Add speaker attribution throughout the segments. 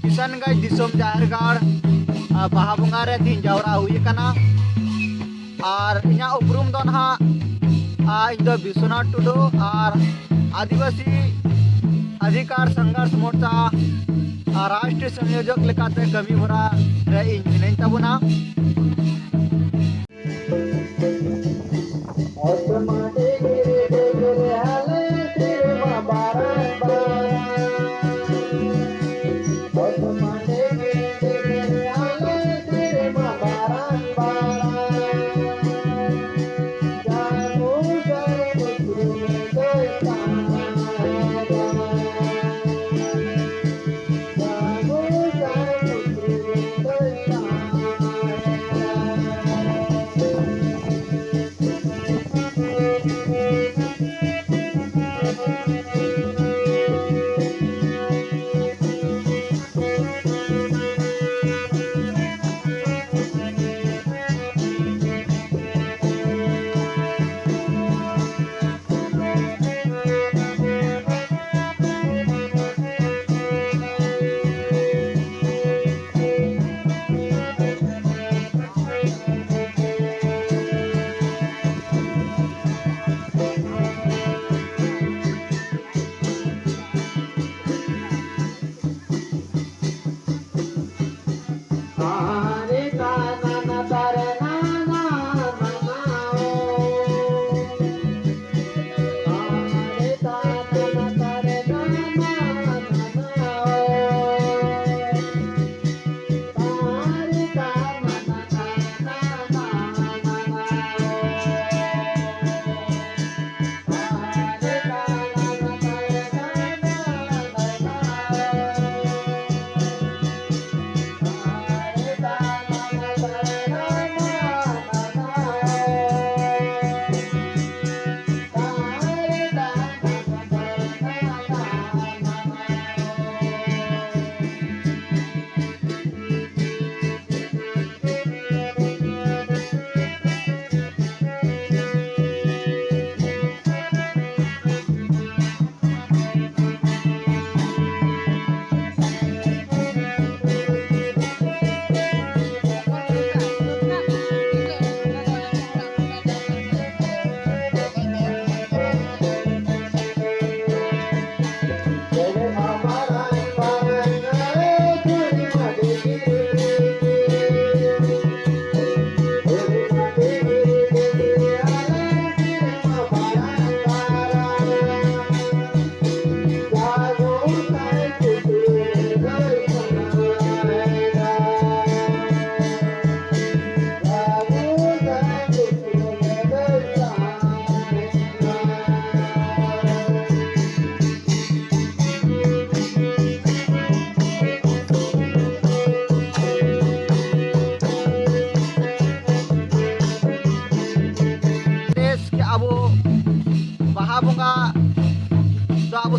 Speaker 1: किशनगंज दिसोम जाहिर गाड़ बाहा बंगा रे तीन जावरा हुई कना और इना उपरुम दो ना इन दो विश्वनाथ टुडू और आदिवासी अधिकार संघर्ष मोर्चा राष्ट्रीय संयोजक लेकाते कमी होरा रे इन मिनाइन ताबुना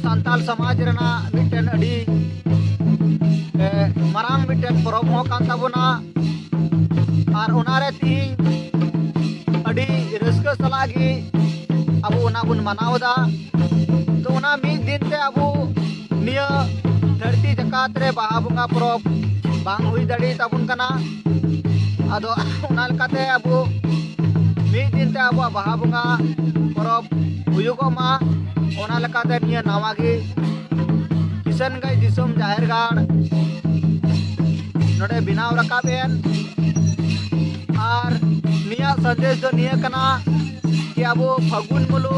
Speaker 1: सान्ताल समाज रना मिट्टन अड़ी मरांग मिट्टन परब हो कान ताबोना और ओनारे तीन अड़ी रस्क सलागी अब ओना बुन मनावदा तो ओना मी दिन ते अब निया धरती जकात रे बाहा बुंगा परब बांग हुई दड़ी ताबुन कना आदो ओना लकाते अब मी दिन ते अब बाहा बुंगा परब हुयुगो मा ओना लकाते निया नावागी किशनगंज दिसोम जाहिर गाड़ नोडे बिनाव रकाबेन और निया संदेश दो निया कना कि अब फागुन मुलु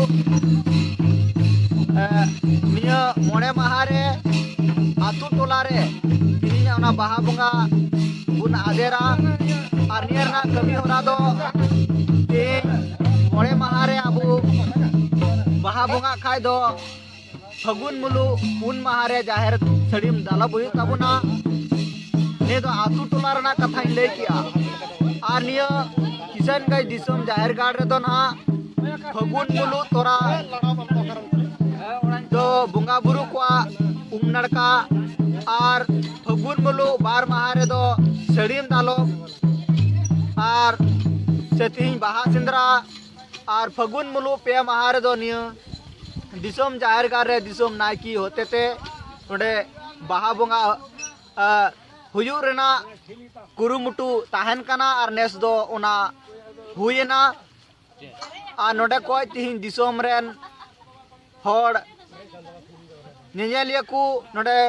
Speaker 1: निया मोड़े महारे आतु टोला रे तिनिया ओना बाहा बंगा बुन आदेरा और निया ना कमी होना दो ते मोड़े महारे अब बाहा बंगा खाय दो फागुन मुलु पुन महारे जाहिर सड़ीम दाला बुही ताबुना ने दो आतु टोला रना कथा लय किया और निया किशनगंज दिसोम जाहिर गाड़ रे दो ना फागुन मुलु तोरा दो बुंगा बुरु को उम नाड़का और फगुन मुलु बार माह रे दो सड़ीम दालोब और से तीन बाहा सिंद्रा और फगुन मुलु पे माह रे दो निया दिसोम जाहिर गार रे दिसोम नायकी होते थे नोडे बाहा बोंगा हुयु रेना कुरुमुटु ताहन कना और नेस दो उना हुयना और नोडे कोई तीन दिसोम रेन होड़ नियलिया को नोडे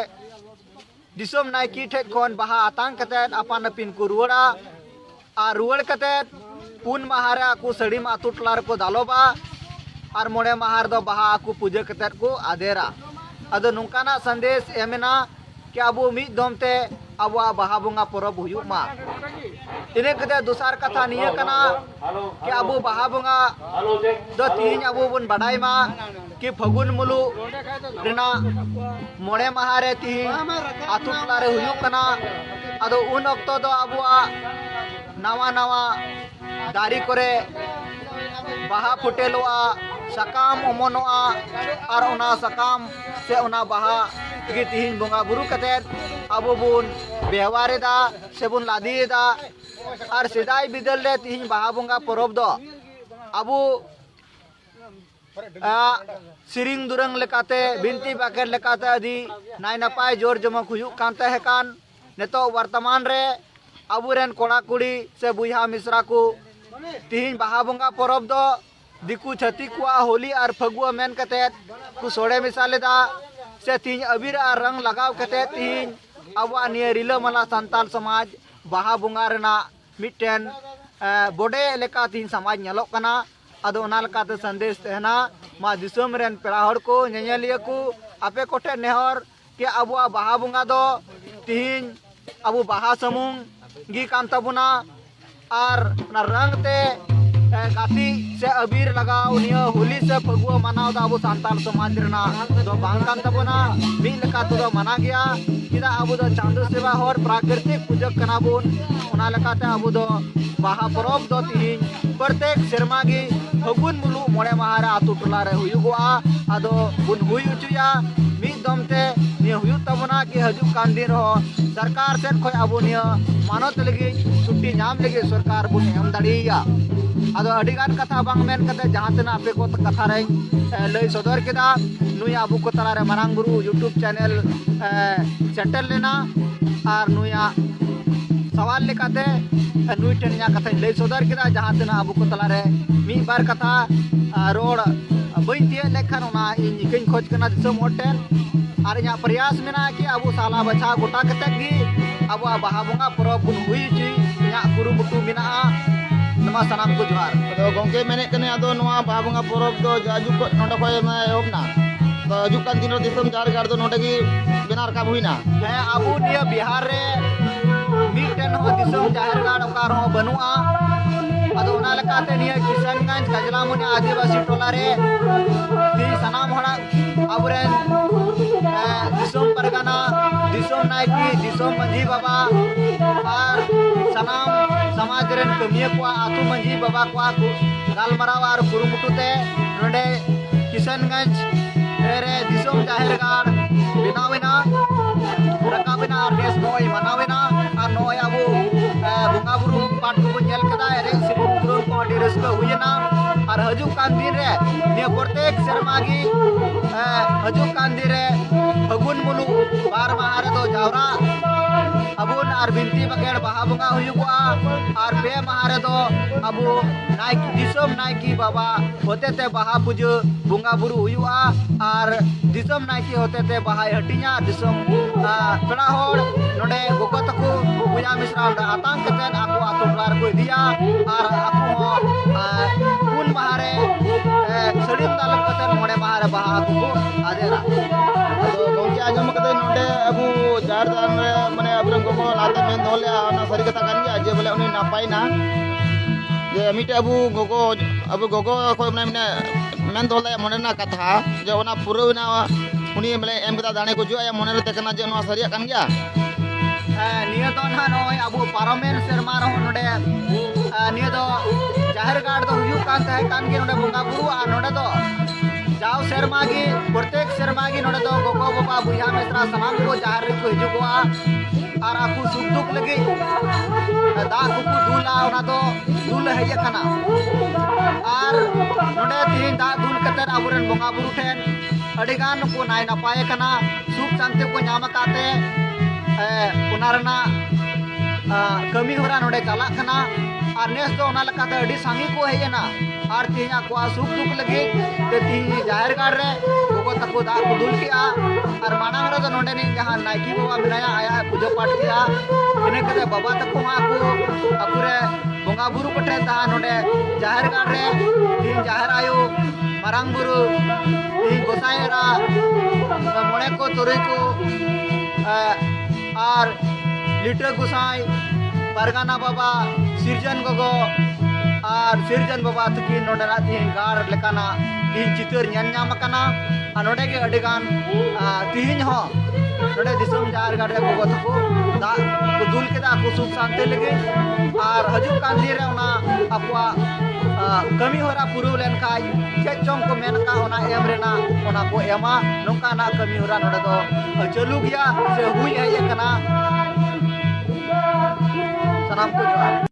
Speaker 1: दिसोम नायकी ठेक कोन बाहा आतांग कतेत अपान अपिन को रुवड़ा और रुवड़ कतेत पुन महारा को सड़ी मा अतु टलार को दालोबा और मोड़े महार दो बाहा को पूजा कतेत को आदेरा अदो नुकाना संदेश एमेना कि अबो मिद दमते अबो बाहा बोंगा परब हुयुग मा इने कते दुसार कथा निया कना कि अबो बाहा बोंगा दो तीन अबो बुन बड़ाई मा कि फगुन मुलु रेना मोड़े महारे तीन आतु टला रे हुयुग कना अदो उन अक्तो दो अबो नवा नवा दारी करे बाहा फुटेलोआ सकाम ओमनोआ और ओना सकाम से ओना बाहा कि तीन बोंगा बुरु कतेत अबो बुन व्यवहारेदा से बुन लादीदा और सिदाई बिदल रे तीन बाहा बोंगा परब दो अबो सिरिंग दुरंग लेकाते बिनती बाकेर लेकाते अदी नाय नपाय जोर जमक हुयुग कानते हेकान नेतो वर्तमान रे अबुरेन कोड़ा कुड़ी से बुहा मिश्रा को तीन बाहा बोंगा परब दो दिकु छती कुआ होली और फगुआ मेन कतेत कु सोड़े मिसालेदा से तीन अबीर और रंग लगाव कतेत तीन अबुआ निये रिलामाला संताल समाज बाहा बोंगा रेना मिट्टन बोडे लेका तीन समाज नेलोक कना अदो ओना लेकाते संदेश तहना मा दिसोम रेन पेड़ा हड़ को नेनेलिया को आपे कोठे नेहर कि अबुआ बाहा बोंगा दो तीन अबु बाहा समुंग गी कान तबुना और ना रंग ते गाती से अबीर लगाव निया होली से फगुआ मनाव दा अबु सांताल समाज रेना दो बांग कान तबुना मी लेका तो मना गया किदा अबु दो चांदो सेवा और प्राकृतिक पूजक कना बुन ओना लेकाते अबु दो बाहा परब दो तीन प्रत्येक शर्मा गी फगुन मुलु मोड़े महारा आतु टोला रे हुयुगोआ अदो बुन हुय उचुया मी दमते निया हुयु तबना कि हजु कान दिन हो सरकार सेन खोय अबु निया मानत लगी छुट्टी नाम लगी सरकार बुन एम दाड़िया अदो अडिगान कथा बांग मेन कते जहां तना आपे को कथा रे लई सदर केदा नुया अबु को तला रे मारांग बुरु यूट्यूब चैनल सेटल लेना और नुया सवाल लेकाते नुई टेनिया कथा लई सदर केदा जहां तना अबु को तला रे मी बार कथा रोड बई तिय लेखन ओना इन इकन खोज कना दिसम होटेल और इना प्रयास मेना कि अबु साला बचा गोटा कते गी अबु बाहा बोंगा परब बुन हुई ची इना कुरुमुटु मेना नमा सनाम को जोहार तो गोंके मेने कने अदो नोआ बाहा बोंगा परब दो जाजु को नोडा कोय मा एहबना तो हजु कान दिन दिसम जार गार दो नोडा गी बिनार का हुईना हे अबु निया बिहार रे मिटन हो दिसम जाहिर गाड़ ओकार हो बनुआ अदो ओना लकाते निया किशनगंज कजलामुनि आदिवासी टोला रे ती सनाम होना अबुरेन दिसोम परगना दिसोम नायकी दिसोम मंझी बाबा और सनाम समाज रेन कमिया को आतु मंझी बाबा को गालमराव और कुरुमुटुते नोडे किशनगंज रे दिसोम जाहिर गाड़ बिनाविना रकाबिना और देश नोय मनाविना और नोय अबु बोंगा बुरु पाट को नेल कदा रे सिरु गुरु को अडी रस्का हुयना और हजु कान दिन रे ने प्रत्येक शर्मा गी हजु कान दिन रे फगुन मुलु बार महारे दो जावरा अबुन और बिनती बगैर बाहा बोंगा हुयुगआ और बे महारे दो अबु नायकी दिसोम नायकी बाबा होते ते बाहा पूजो बोंगा बुरु हुयुआ और दिसोम नायकी होते ते बाहा हटिया दिसोम पेड़ा होड़ नोडे गोगो तको बुया मिश्रा आतांग कतेन आको आतु टोलार को दिया और आको पुन महारे सड़ीम दालम कतेन मोड़े महारे बाहा को आदेरा तो गोंके आजम कते नोडे अबु जार दान माने अब्रम गोगो लाते मेन दोले ना सरी कथा कान गया जे बोले उनी नापाई ना जे मिटे अबु गोगो को माने मेन दोले मोने ना कथा जे ओना पुरो ना उनी बोले एम कथा दाने को जो या मोने रे तकना जे नो सरिया कान गया निया तो ना नोय अबु पारमेन शर्मा रहो नोडे निया दो जाहिर गाड़ दो हुयु कान तहे कान के नोडे बोंगा बुरु आ नोडे दो जाव शर्मा की प्रत्येक शर्मा की नोड़े दो गोगो बाबा बुया मिश्रा सनाम को जहार रे को हिजुगोआ और आपको सुख दुख लगी दा को दूला ओना दो दूल हेज कना और नोड़े तीन दा दूल कतर आबुरन बोंगा बुरु ठेन अडिगान को नाय नपाय कना सुख शांति को नाम काते उनारना कमी होरा नोड़े चला कना और नेस दो ओना लकाते अडी सांगी को हेजना और तीना को सुख दुख लगी ते ती जाहिर गाड़ रे गोगो तको दा को दुल किया और मानांग रे तो नोंडे नि जहां नायकी बाबा बिनाया आया पूजा पाठ किया इने कते बाबा तको मा को अकुरे बोंगा बुरु पठे ता नोंडे जाहिर गाड़ रे तीन जाहिर आयो मारांग बुरु तीन गोसाईरा मोणे को तुरे को और लिटर गोसाई परगाना बाबा सिरजन गोगो और सिरजन बाबा तकिन नोडना तीन गार लेकाना तीन चितर ᱧᱮᱞ ᱧᱟᱢ ᱟᱠᱟᱱᱟ ᱟᱨ ᱱᱚᱰᱮ ᱜᱮ ᱟᱹᱰᱤ ᱜᱟᱱ ᱛᱤᱦᱤᱧ ᱦᱚᱸ ᱱᱚᱰᱮ ᱫᱤᱥᱚᱢ ᱡᱟᱦᱮᱨ ᱜᱟᱲ ᱨᱮ ᱜᱚᱜᱚ ᱛᱟᱠᱚ ᱫᱟᱜ ᱠᱚ ᱫᱩᱞ ᱠᱮᱫᱟ ᱟᱠᱚ ᱥᱩᱠ ᱥᱟᱱᱛᱤ ᱞᱟᱹᱜᱤᱫ ᱟᱨ ᱦᱤᱡᱩᱜ ᱠᱟᱱ ᱫᱤᱱ ᱨᱮ ᱚᱱᱟ ᱟᱠᱚᱣᱟᱜ ᱠᱟᱹᱢᱤ ᱦᱚᱨᱟ ᱯᱩᱨᱟᱹᱣ ᱞᱮᱱᱠᱷᱟᱡ ᱪᱮᱫ ᱪᱚᱝ ᱠᱚ ᱢᱮᱱ ᱟᱠᱟᱫ ᱚᱱᱟ ᱮᱢ ᱨᱮᱱᱟᱜ ᱚᱱᱟ ᱠᱚ ᱮᱢᱟ ᱱᱚᱝᱠᱟᱱᱟᱜ ᱠᱟᱹᱢᱤ ᱦᱚᱨᱟ ᱱᱚᱰᱮ ᱫᱚ ᱪᱟᱹᱞᱩ ᱜᱮᱭᱟ ᱥᱮ ᱦᱩᱭ ᱦᱮᱡ ᱟᱠᱟᱱᱟ ᱥᱟᱱᱟᱢ ᱠᱚ ᱡᱚᱦᱟᱨ